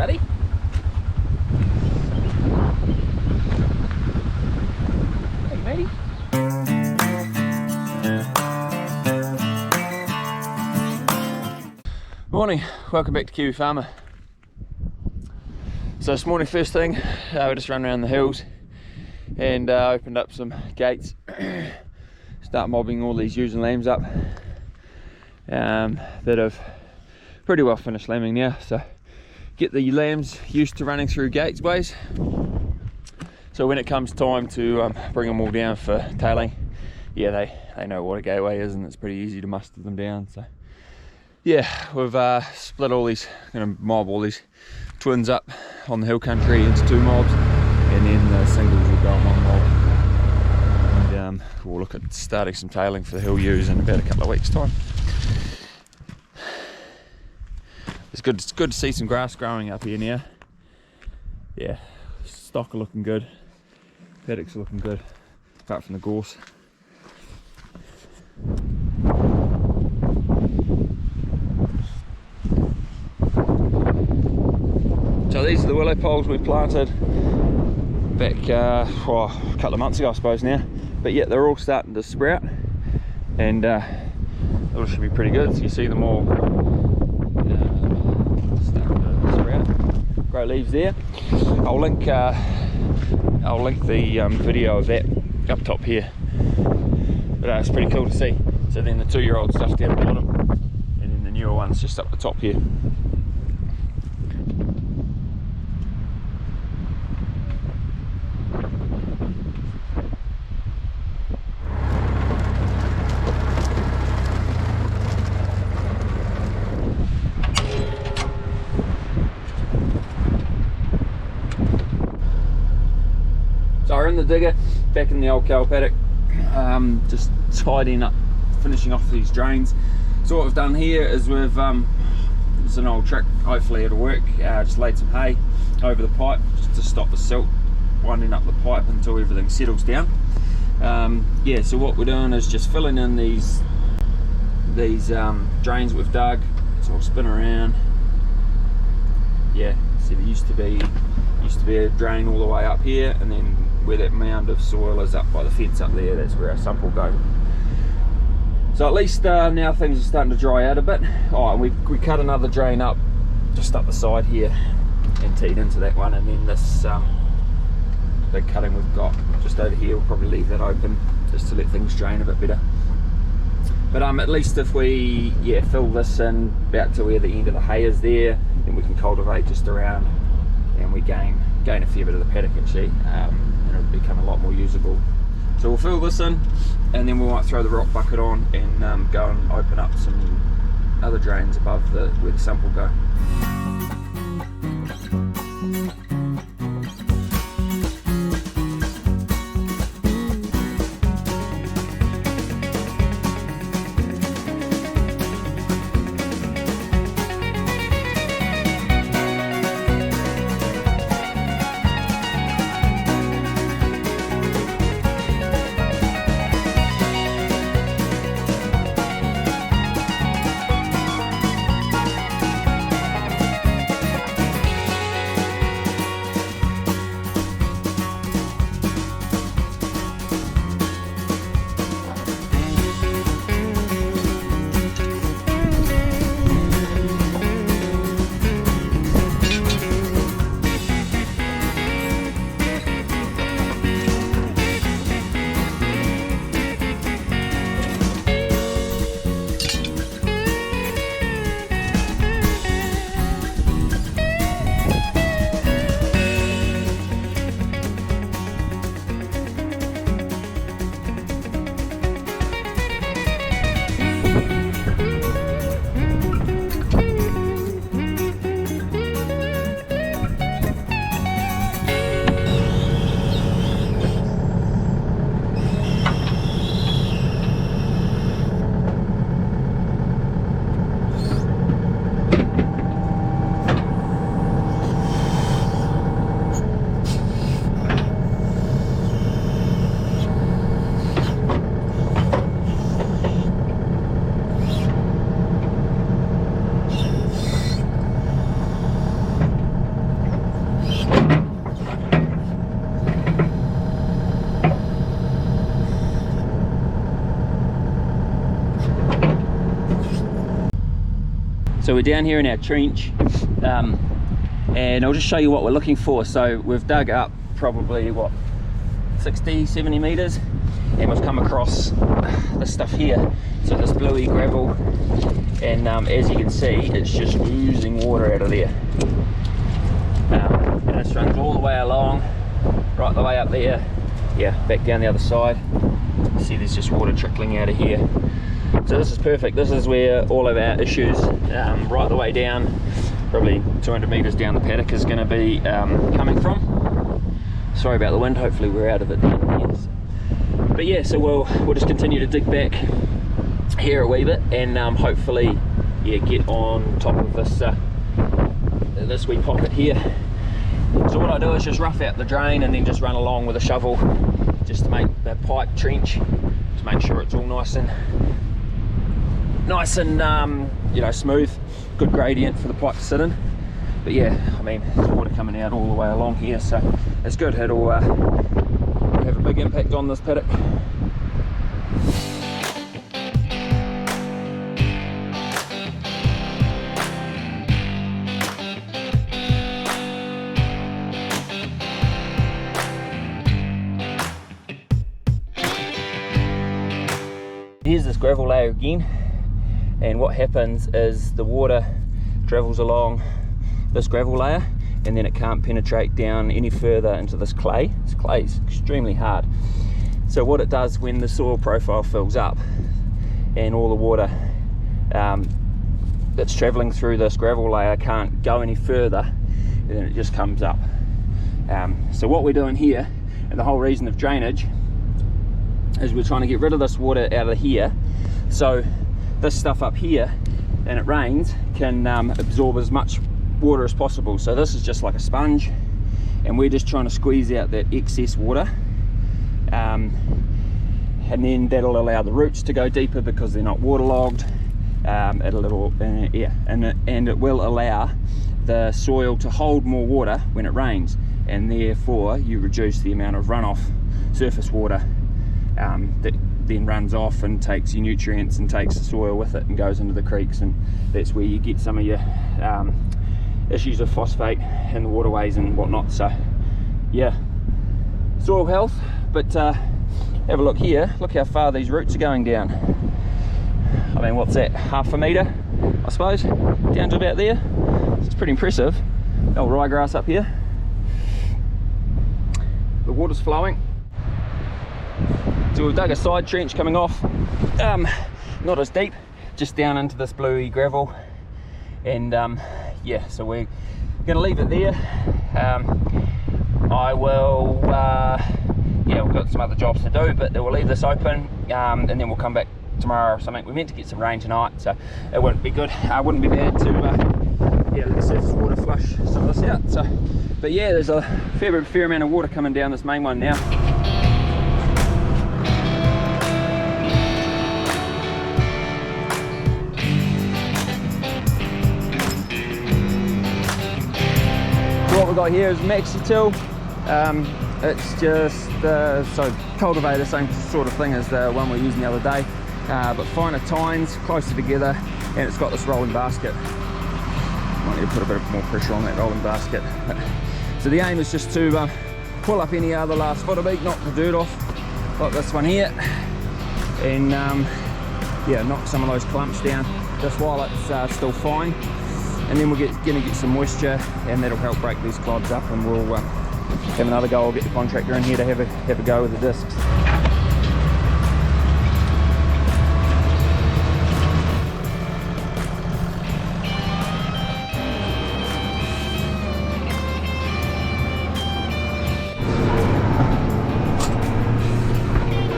buddy. Hey, matey. Morning, welcome back to Kiwi Farmer. So this morning, first thing, we just run around the hills and opened up some gates. Start mobbing all these ewes and lambs up that have pretty well finished lambing now. So get the lambs used to running through gateways. So when it comes time to bring them all down for tailing, yeah, they know what a gateway is, and it's pretty easy to muster them down. So yeah, we've split all these, gonna mob all these twins up on the hill country into 2 mobs, and then the singles will go on 1 mob. And we'll look at starting some tailing for the hill ewes in about a couple of weeks' time. It's good to see some grass growing up here now. Yeah, stock are looking good, paddocks are looking good, apart from the gorse. So these are the willow poles we planted back a couple of months ago, I suppose now. But yeah, they're all starting to sprout, and it should be pretty good. So you see them all starting to sprout. Grow leaves there. I'll link the video of that up top here. But it's pretty cool to see. So then the 2-year-old stuff down the bottom, and then the newer ones just up the top here. So we're in the digger, back in the old cow paddock, just tidying up, finishing off these drains. So what we've done here is we've, it's an old trick, hopefully it'll work, just laid some hay over the pipe just to stop the silt winding up the pipe until everything settles down. Yeah, so what we're doing is just filling in these drains we've dug. So I'll spin around. Yeah, see there used to be a drain all the way up here, and then where that mound of soil is up by the fence up there, that's where our sump will go. So at least now things are starting to dry out a bit. Oh, and we cut another drain up just up the side here and teed into that one, and then this big cutting we've got just over here, we'll probably leave that open just to let things drain a bit better. But at least if we fill this in about to where the end of the hay is there, then we can cultivate just around, and we gain a fair bit of the paddock actually, and it'll become a lot more usable. So we'll fill this in, and then we might throw the rock bucket on and go and open up some other drains above where the sump will go. So we're down here in our trench, and I'll just show you what we're looking for. So we've dug up probably, what, 60, 70 meters, and we've come across this stuff here. So this bluey gravel, and as you can see, it's just oozing water out of there. And it runs all the way along, right the way up there, yeah, back down the other side. See, there's just water trickling out of here. So this is perfect. This is where all of our issues, right the way down, probably 200 meters down the paddock, is going to be coming from. Sorry about the wind, hopefully we're out of it down here. But yeah, so we'll just continue to dig back here a wee bit, and hopefully, yeah, get on top of this wee pocket here. So what I do is just rough out the drain and then just run along with a shovel just to make the pipe trench, to make sure it's all nice and you know, smooth, good gradient for the pipe to sit in. But yeah, I mean, there's water coming out all the way along here, so it's good. It'll have a big impact on this paddock. Here's this gravel layer again, and what happens is the water travels along this gravel layer, and then it can't penetrate down any further into this clay. This clay is extremely hard. So what it does, when the soil profile fills up and all the water that's traveling through this gravel layer can't go any further, and then it just comes up. So what we're doing here, and the whole reason of drainage, is we're trying to get rid of this water out of here, so this stuff up here, and it rains, can absorb as much water as possible. So this is just like a sponge, and we're just trying to squeeze out that excess water, and then that'll allow the roots to go deeper because they're not waterlogged. And it will allow the soil to hold more water when it rains, and therefore you reduce the amount of runoff surface water that then runs off and takes your nutrients and takes the soil with it and goes into the creeks, and that's where you get some of your issues of phosphate in the waterways and whatnot. So yeah, soil health. But have a look here, look how far these roots are going down. I mean, what's that, half a metre I suppose, down to about there. So it's pretty impressive. Old ryegrass up here, the water's flowing. So we've dug a side trench coming off, not as deep, just down into this bluey gravel, and yeah, so we're going to leave it there. I will, yeah, we've got some other jobs to do, but we'll leave this open, and then we'll come back tomorrow or something. We're meant to get some rain tonight, so it wouldn't be good. Wouldn't be bad to yeah, let the surface water flush some of this out. So, but yeah, there's a fair amount of water coming down this main one now. What we've got here is maxi till. It's just so cultivator, same sort of thing as the one we used the other day, but finer tines, closer together, and it's got this rolling basket. Might need to put a bit more pressure on that rolling basket. So the aim is just to pull up any other last foot of beak, knock the dirt off, like this one here, and yeah, knock some of those clumps down just while it's still fine. And then we're going to get some moisture, and that'll help break these clods up, and we'll have another go. I'll get the contractor in here to have a go with the discs.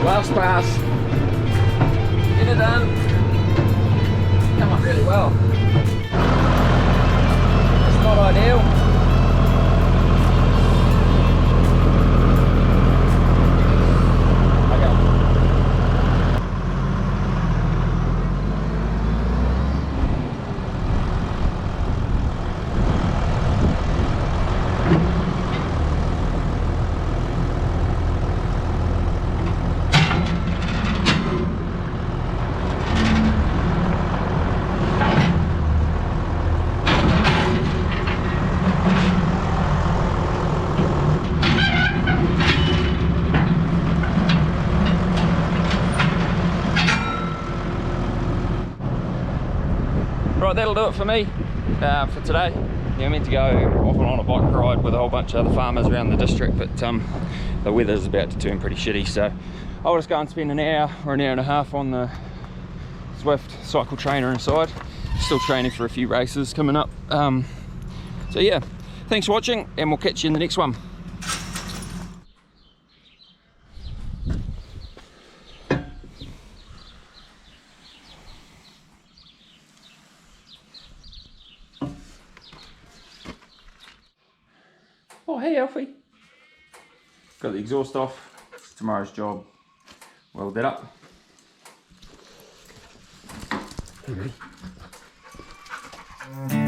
Last pass. Get it done. Come up really well. Not ideal. it for me for today. Yeah, I meant to go off and on a bike ride with a whole bunch of other farmers around the district, but the weather's about to turn pretty shitty, so I'll just go and spend an hour or an hour and a half on the Swift cycle trainer inside. Still training for a few races coming up. So yeah, thanks for watching, and we'll catch you in the next one. Oh, hey Alfie. Got the exhaust off. It's tomorrow's job. Weld that up. Hey,